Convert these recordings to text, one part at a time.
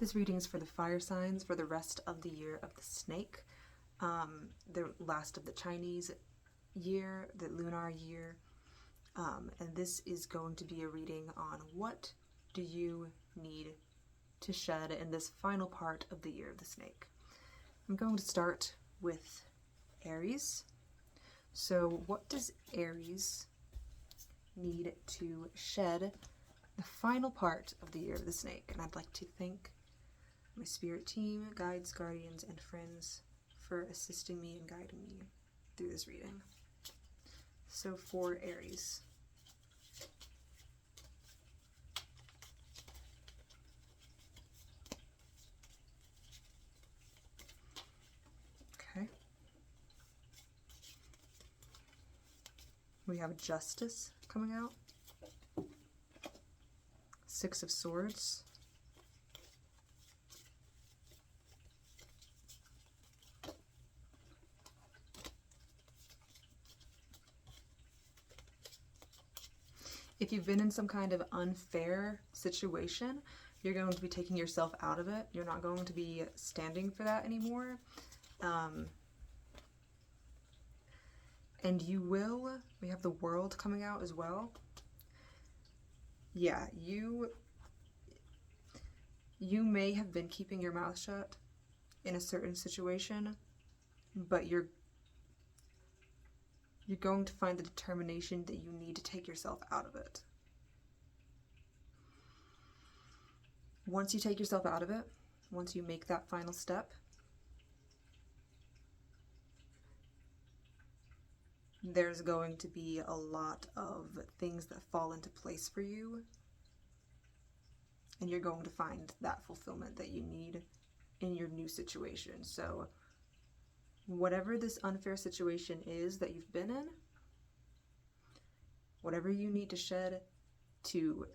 This reading is for the fire signs for the rest of the year of the snake, the last of the Chinese year, the lunar year, and this is going to be a reading on what do you need to shed in this final part of the year of the snake. I'm going to start with Aries. So what does Aries need to shed the final part of the year of the snake? And I'd like to thank my spirit team, guides, guardians, and friends for assisting me and guiding me through this reading. So for Aries, okay, we have Justice coming out, Six of Swords, if you've been in some kind of unfair situation, you're going to be taking yourself out of it. You're not going to be standing for that anymore. And you will, we have the World coming out as well. Yeah, you may have been keeping your mouth shut in a certain situation, but you're going to find the determination that you need to take yourself out of it. Once you take yourself out of it, once you make that final step, there's going to be a lot of things that fall into place for you, and you're going to find that fulfillment that you need in your new situation. So whatever this unfair situation is that you've been in, whatever you need to shed to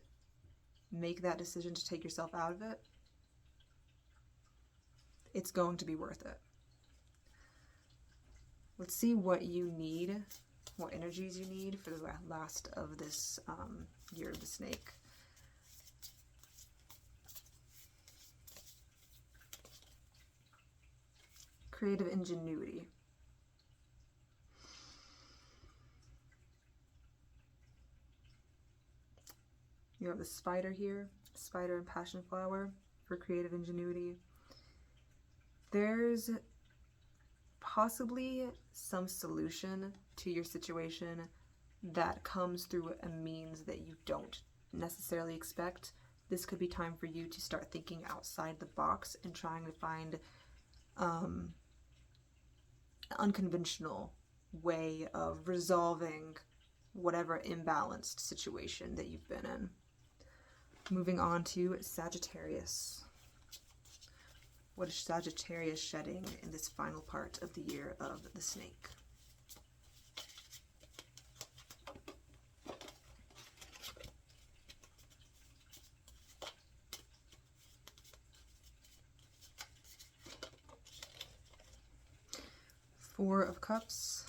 make that decision to take yourself out of it, it's going to be worth it. Let's see what you need, what energies you need for the last of this year of the snake. Creative ingenuity. You have the spider here, spider and passion flower for creative ingenuity. There's possibly some solution to your situation that comes through a means that you don't necessarily expect. This could be time for you to start thinking outside the box and trying to find unconventional way of resolving whatever imbalanced situation that you've been in. Moving on to Sagittarius. What is Sagittarius shedding in this final part of the year of the snake? Four of Cups.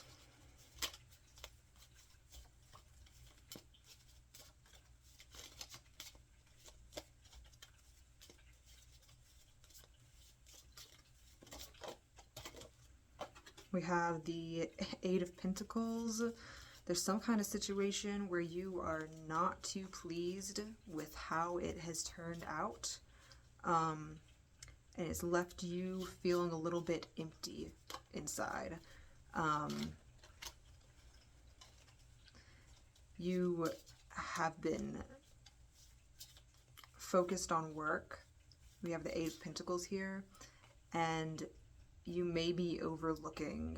We have the Eight of Pentacles. There's some kind of situation where you are not too pleased with how it has turned out. And it's left you feeling a little bit empty inside. You have been focused on work. We have the Eight of Pentacles here, and you may be overlooking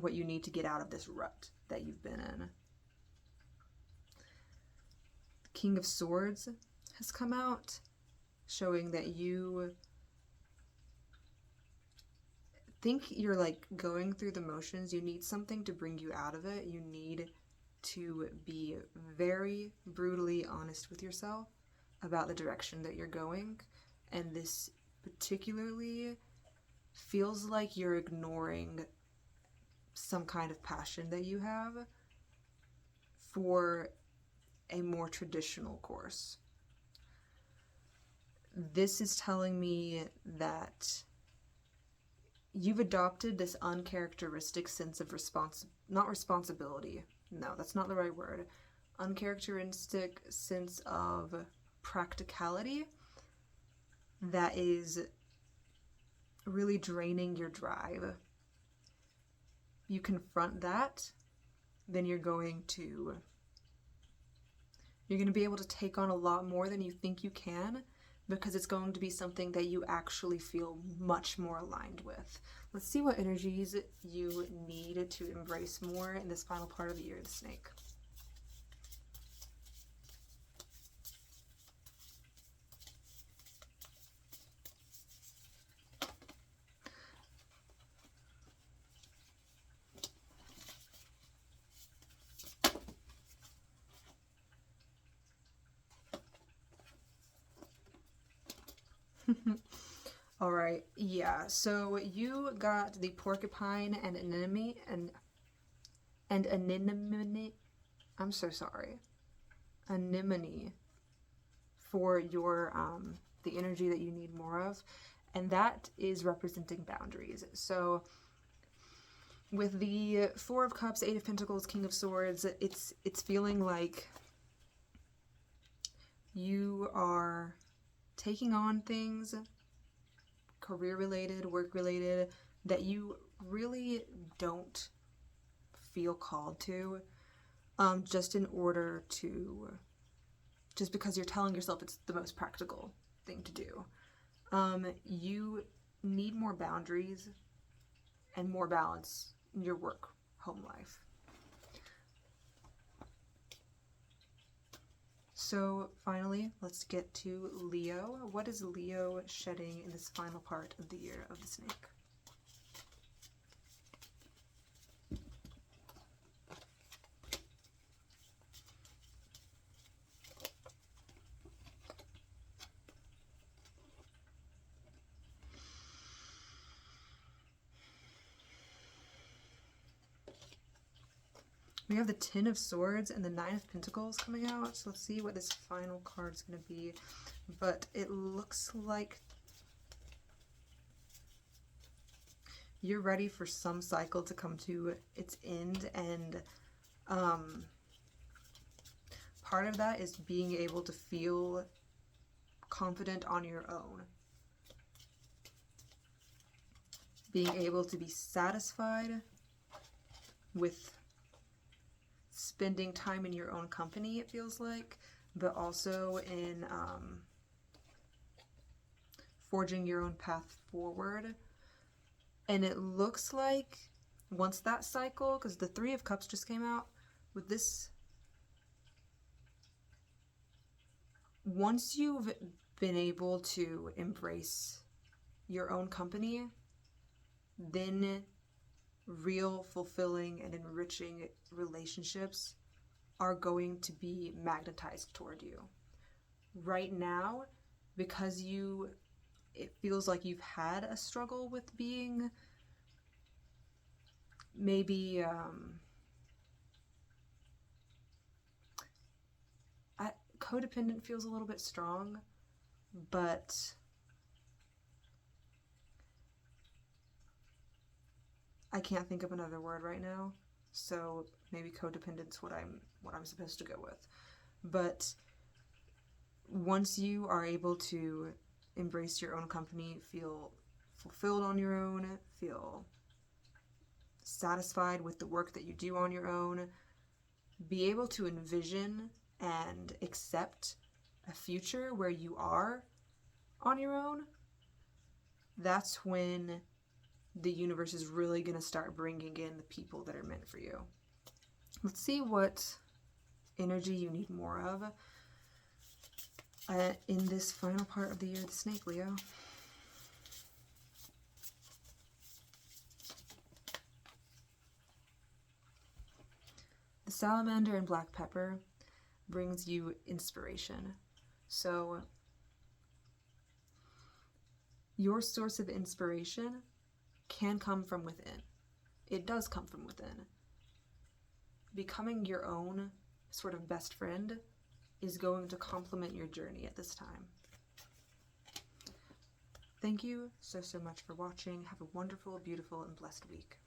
what you need to get out of this rut that you've been in. The King of Swords has come out, showing that you think you're like going through the motions. You need something to bring you out of it. You need to be very brutally honest with yourself about the direction that you're going. And this particularly feels like you're ignoring some kind of passion that you have for a more traditional course. this is telling me that you've adopted this uncharacteristic sense of not responsibility. No, that's not the right word. Uncharacteristic sense of practicality that is really draining your drive. You confront that, then you're going to be able to take on a lot more than you think you can, because it's going to be something that you actually feel much more aligned with. Let's see what energies you need to embrace more in this final part of the year of the snake. All right, yeah, so you got the porcupine and anemone and anemone. I'm so sorry. Anemone for your the energy that you need more of, and that is representing boundaries. So with the Four of Cups, Eight of Pentacles, King of Swords, it's feeling like you are taking on things career related, work related, that you really don't feel called to, just because you're telling yourself it's the most practical thing to do. You need more boundaries and more balance in your work home life. So finally, let's get to Leo. What is Leo shedding in this final part of the year of the snake? We have the Ten of Swords and the Nine of Pentacles coming out. So let's see what this final card is going to be. But it looks like you're ready for some cycle to come to its end. And part of that is being able to feel confident on your own. Being able to be satisfied with spending time in your own company, it feels like, but also in forging your own path forward. And it looks like once that cycle, because the Three of Cups just came out with this, once you've been able to embrace your own company, then real fulfilling and enriching relationships are going to be magnetized toward you. Right now, because it feels like you've had a struggle with being maybe codependent feels a little bit strong, but I can't think of another word right now, so maybe codependent's what I'm supposed to go with. But once you are able to embrace your own company, feel fulfilled on your own, feel satisfied with the work that you do on your own, be able to envision and accept a future where you are on your own, that's when the universe is really going to start bringing in the people that are meant for you. Let's see what energy you need more of in this final part of the year of the snake, Leo. The salamander and black pepper brings you inspiration. So your source of inspiration can come from within. It does come from within. Becoming your own sort of best friend is going to complement your journey at this time. Thank you so much for watching. Have a wonderful, beautiful, and blessed week.